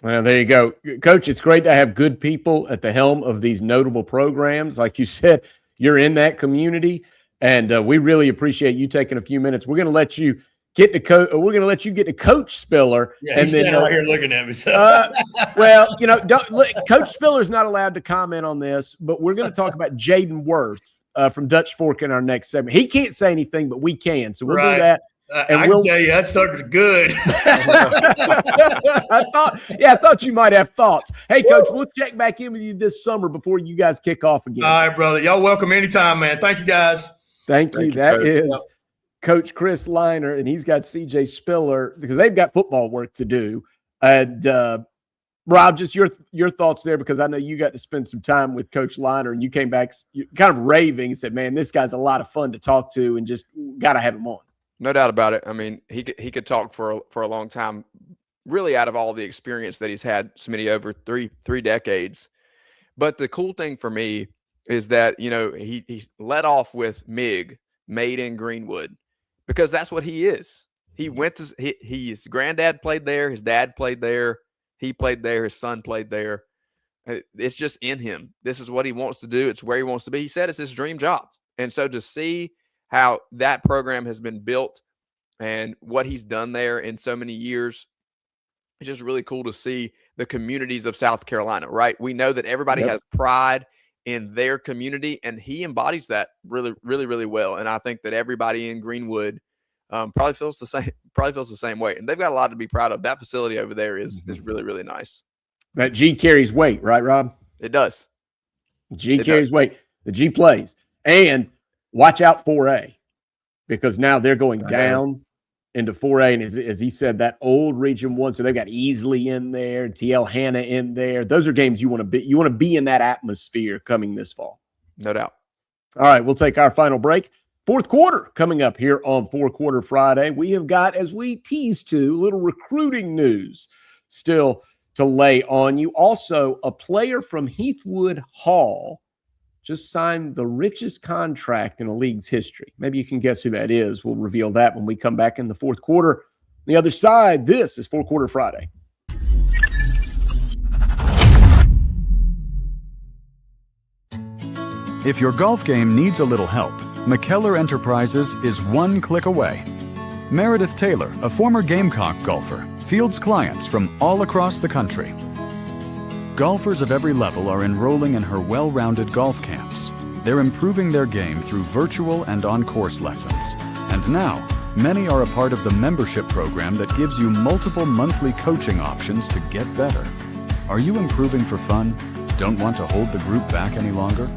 Well, there you go. Coach, it's great to have good people at the helm of these notable programs. Like you said, you're in that community, and we really appreciate you taking a few minutes. We're going to let you get to coach. We're going to let you get to Coach Spiller. Yeah, he's standing right here looking at me. So. Well, don't look, Coach Spiller's not allowed to comment on this, but we're going to talk about Jaden Worth from Dutch Fork in our next segment. He can't say anything, but we can, so we'll do that. And I can tell you that sucker's good. I thought you might have thoughts. Hey, Coach, we'll check back in with you this summer before you guys kick off again. All right, brother. Y'all welcome anytime, man. Thank you, guys. Thank you. That is Coach Chris Liner, and he's got CJ Spiller because they've got football work to do. And Rob, just your thoughts there, because I know you got to spend some time with Coach Liner, and you came back kind of raving and said, "Man, this guy's a lot of fun to talk to, and just got to have him on." No doubt about it. I mean, he could talk for a long time, really, out of all the experience that he's had, Smitty, over three decades. But the cool thing for me is that, he led off with made in Greenwood, because that's what he is. He went to his granddad played there, his dad played there, he played there, his son played there. It's just in him. This is what he wants to do. It's where he wants to be. He said it's his dream job. And so to see how that program has been built and what he's done there in so many years, it's just really cool to see the communities of South Carolina, right? We know that everybody has pride in their community, and he embodies that really, really, really well. And I think that everybody in Greenwood probably feels the same way. And they've got a lot to be proud of. That facility over there is really, really nice. That G carries weight, right, Rob? It does. G carries weight. The G plays. And watch out 4A, because now they're going down into 4A. And as he said, that old Region 1, so they've got Easley in there, TL Hanna in there. Those are games you want to be. You want to be in that atmosphere coming this fall. No doubt. All right, we'll take our final break. Fourth quarter coming up here on 4 Quarter Friday. We have got, as we teased to, little recruiting news still to lay on you. Also, a player from Heathwood Hall just signed the richest contract in a league's history. Maybe you can guess who that is. We'll reveal that when we come back in the fourth quarter. On the other side, this is 4 Quarter Friday. If your golf game needs a little help, McKellar Enterprises is one click away. Meredith Taylor, a former Gamecock golfer, fields clients from all across the country. Golfers of every level are enrolling in her well-rounded golf camps. They're improving their game through virtual and on-course lessons. And now, many are a part of the membership program that gives you multiple monthly coaching options to get better. Are you improving for fun? Don't want to hold the group back any longer?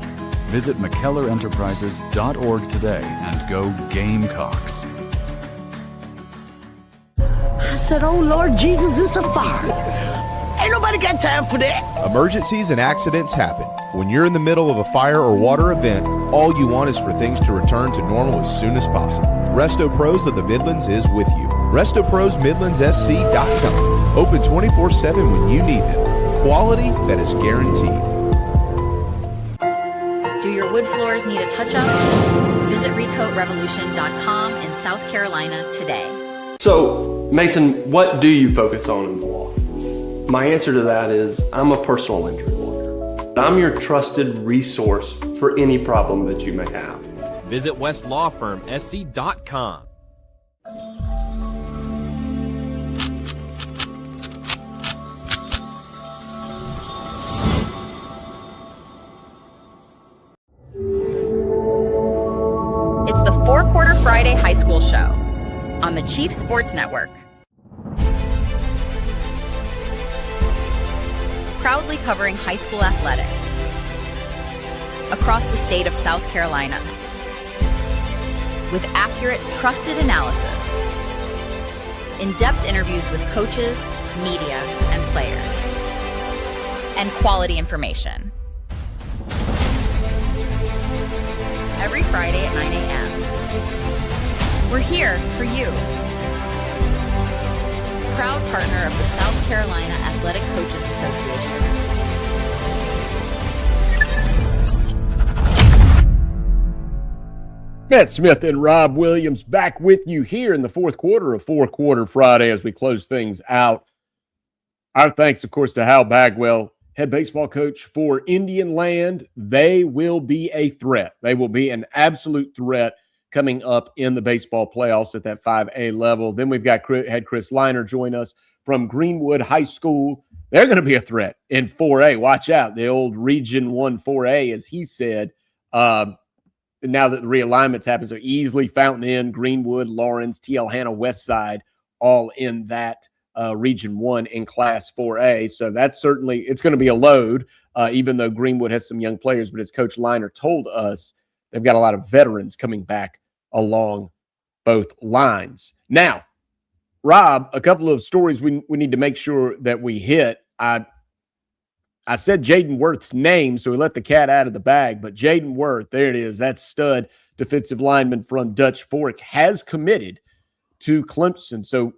Visit McKellarEnterprises.org today and go Gamecocks. I said, oh, Lord Jesus, it's a fire. Ain't nobody got time for that. Emergencies and accidents happen. When you're in the middle of a fire or water event, all you want is for things to return to normal as soon as possible. Resto Pros of the Midlands is with you. RestoProsMidlandsSC.com. Open 24/7 when you need them. Quality that is guaranteed. Do your wood floors need a touch-up? Visit RecoatRevolution.com in South Carolina today. So, Mason, what do you focus on in the law? My answer to that is I'm a personal injury lawyer. I'm your trusted resource for any problem that you may have. Visit WestLawFirmSC.com. It's the 4 Quarter Friday High School Show on the Chief Sports Network. Proudly covering high school athletics across the state of South Carolina with accurate, trusted analysis, in-depth interviews with coaches, media, and players, and quality information. Every Friday at 9 a.m. We're here for you. Proud partner of the South Carolina Athletic Coaches Association. Matt Smith and Rob Williams back with you here in the fourth quarter of 4 Quarter Friday as we close things out. Our thanks, of course, to Hal Bagwell, head baseball coach for Indian Land. They will be a threat. They will be an absolute threat coming up in the baseball playoffs at that 5A level. Then we've got had Chris Liner join us from Greenwood High School. They're going to be a threat in 4A. Watch out. The old Region 1 4A, as he said. Now that the realignments happen, so easily Fountain Inn, Greenwood, Lawrence, TL Hanna, Westside, all in that Region 1 in Class 4A. So that's certainly, it's going to be a load, even though Greenwood has some young players. But as Coach Liner told us, they've got a lot of veterans coming back along both lines. Now, Rob, a couple of stories we need to make sure that we hit. I said Jaden Worth's name, so we let the cat out of the bag. But Jaden Worth, there it is. That stud defensive lineman from Dutch Fork has committed to Clemson. So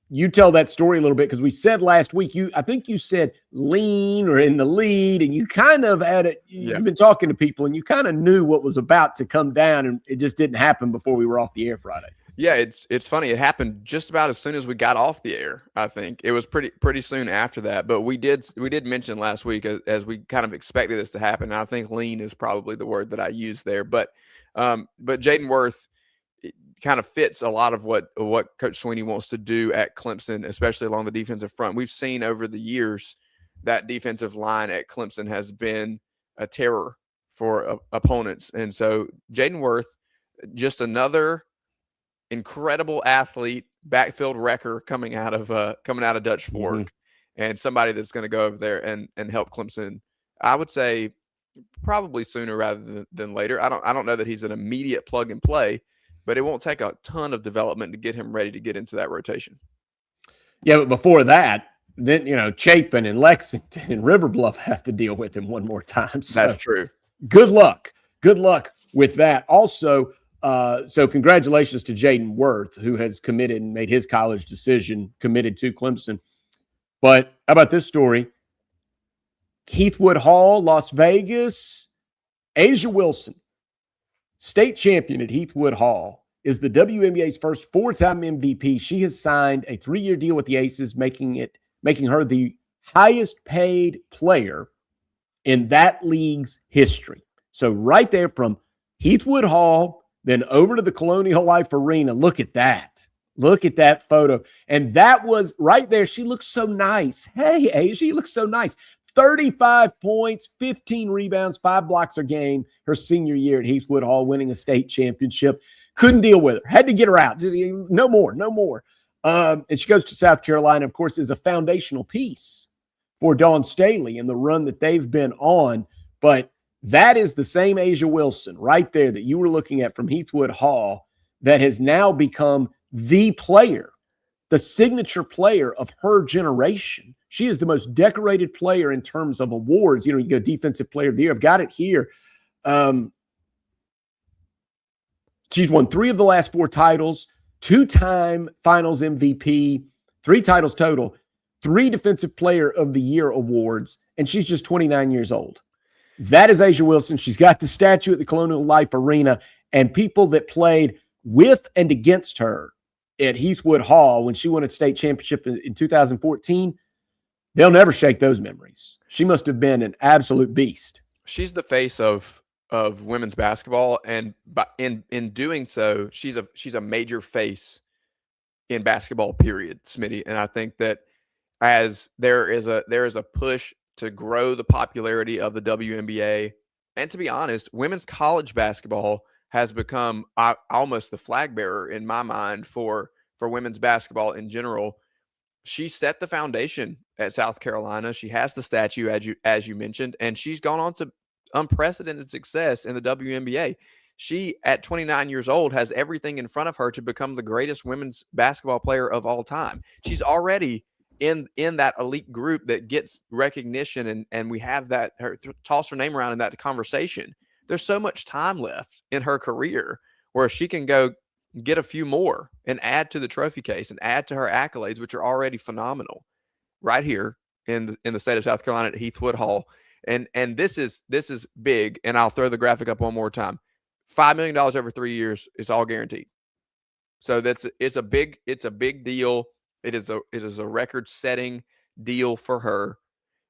you tell that story a little bit, because we said last week, I think you said lean or in the lead, and you kind of had it. You've been talking to people, and you kind of knew what was about to come down, and it just didn't happen before we were off the air Friday. Yeah, it's funny. It happened just about as soon as we got off the air. I think it was pretty soon after that. But we did mention last week, as we kind of expected this to happen. And I think lean is probably the word that I used there. But Jaden Worth kind of fits a lot of what Coach Sweeney wants to do at Clemson, especially along the defensive front. We've seen over the years that defensive line at Clemson has been a terror for opponents, and so Jaden Worth, just another incredible athlete, backfield wrecker coming out of Dutch Fork, and somebody that's going to go over there and help Clemson. I would say probably sooner rather than later. I don't know that he's an immediate plug and play, but it won't take a ton of development to get him ready to get into that rotation. Yeah, but before that, then Chapin and Lexington and River Bluff have to deal with him one more time. So that's true. Good luck with that. Also, so congratulations to Jaden Worth, who has committed and made his college decision, committed to Clemson. But how about this story? Heathwood Hall, Las Vegas, Asia Wilson, state champion at Heathwood Hall, is the WNBA's first four-time MVP. She has signed a 3-year deal with the Aces, making her the highest paid player in that league's history. So right there from Heathwood Hall, then over to the Colonial Life Arena. Look at that. Look at that photo. And that was right there. She looks so nice. Hey, Asia, you look so nice. 35 points, 15 rebounds, 5 blocks a game her senior year at Heathwood Hall, winning a state championship. Couldn't deal with her. Had to get her out. Just, no more. And she goes to South Carolina, of course, is a foundational piece for Dawn Staley and the run that they've been on. But that is the same Asia Wilson right there that you were looking at from Heathwood Hall that has now become the player, the signature player of her generation. She is the most decorated player in terms of awards. You go Defensive Player of the Year. I've got it here. She's won 3 of the last 4 titles, 2-time Finals MVP, 3 titles total, 3 Defensive Player of the Year awards, and she's just 29 years old. That is Asia Wilson. She's got the statue at the Colonial Life Arena, and people that played with and against her at Heathwood Hall when she won a state championship in 2014, they'll never shake those memories. She must have been an absolute beast. She's the face of women's basketball, and in doing so, she's a major face in basketball, period, Smitty. And I think that as there is a push to grow the popularity of the WNBA, and to be honest, women's college basketball has become almost the flag bearer in my mind for women's basketball in general. She set the foundation at South Carolina. She has the statue, as you mentioned, and she's gone on to unprecedented success in the WNBA. She, at 29 years old, has everything in front of her to become the greatest women's basketball player of all time. She's already in that elite group that gets recognition, and we have that, toss her name around in that conversation. There's so much time left in her career where she can go get a few more and add to the trophy case and add to her accolades, which are already phenomenal, right here in the state of South Carolina at Heathwood Hall. And this is big. And I'll throw the graphic up one more time. $5 million over 3 years is all guaranteed. So it's a big deal. It is a record-setting deal for her,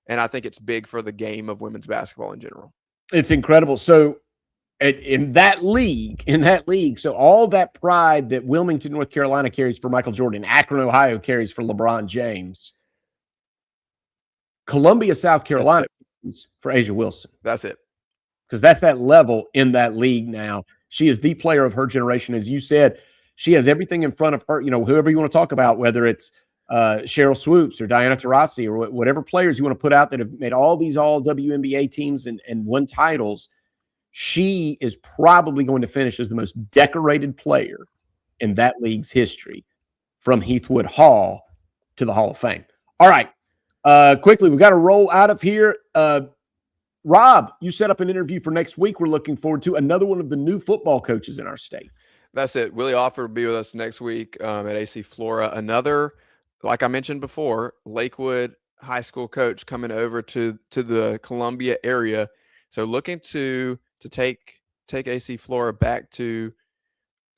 and I think it's big for the game of women's basketball in general. It's incredible. So in that league. So all that pride that Wilmington, North Carolina carries for Michael Jordan, Akron, Ohio carries for LeBron James, Columbia, South Carolina carries for Asia Wilson. That's it. Because that's that level in that league now. She is the player of her generation. As you said, she has everything in front of her. You know, whoever you want to talk about, whether it's Cheryl Swoops or Diana Taurasi or whatever players you want to put out that have made all these all WNBA teams and won titles, she is probably going to finish as the most decorated player in that league's history, from Heathwood Hall to the Hall of Fame. All right. Quickly, we got to roll out of here. Rob, you set up an interview for next week. We're looking forward to another one of the new football coaches in our state. That's it. Willie Offer will be with us next week at AC Flora. Another, like I mentioned before, Lakewood high school coach coming over to the Columbia area. So looking to take AC Flora back to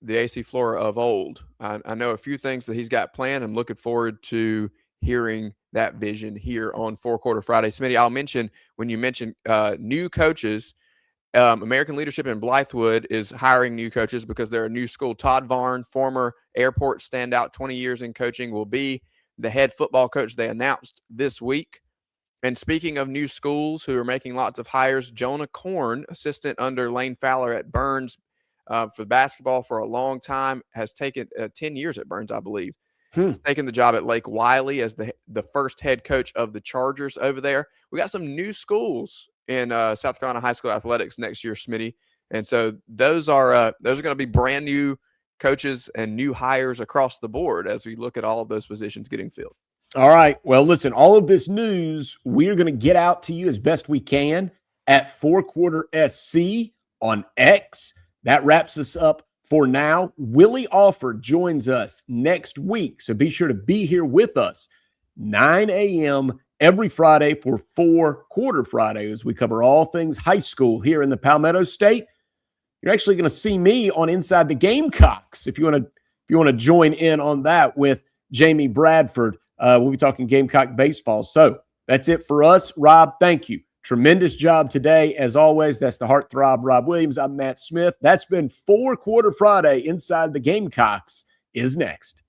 the AC Flora of old. I know a few things that he's got planned. I'm looking forward to hearing that vision here on Four Quarter Friday. Smitty, I'll mention, when you mentioned new coaches, American Leadership in Blythewood is hiring new coaches because they're a new school. Todd Varn, former airport standout, 20 years in coaching, will be the head football coach they announced this week. And speaking of new schools who are making lots of hires, Jonah Korn, assistant under Lane Fowler at Burns for basketball for a long time, has taken 10 years at Burns, I believe. He's taken the job at Lake Wiley as the first head coach of the Chargers over there. We got some new schools in South Carolina high school athletics next year, Smitty. And so those are going to be brand new coaches and new hires across the board as we look at all of those positions getting filled. All right. Well, listen, all of this news, we're going to get out to you as best we can at 4 Quarter SC on X. That wraps us up for now. Willie Offer joins us next week, so be sure to be here with us 9 a.m. every Friday for 4 Quarter Friday as we cover all things high school here in the Palmetto State. You're actually going to see me on Inside the Gamecocks if you want to join in on that with Jamie Bradford. We'll be talking Gamecock baseball. So that's it for us. Rob, thank you. Tremendous job today. As always, that's the heartthrob Rob Williams. I'm Matt Smith. That's been 4 Quarter Friday. Inside the Gamecocks is next.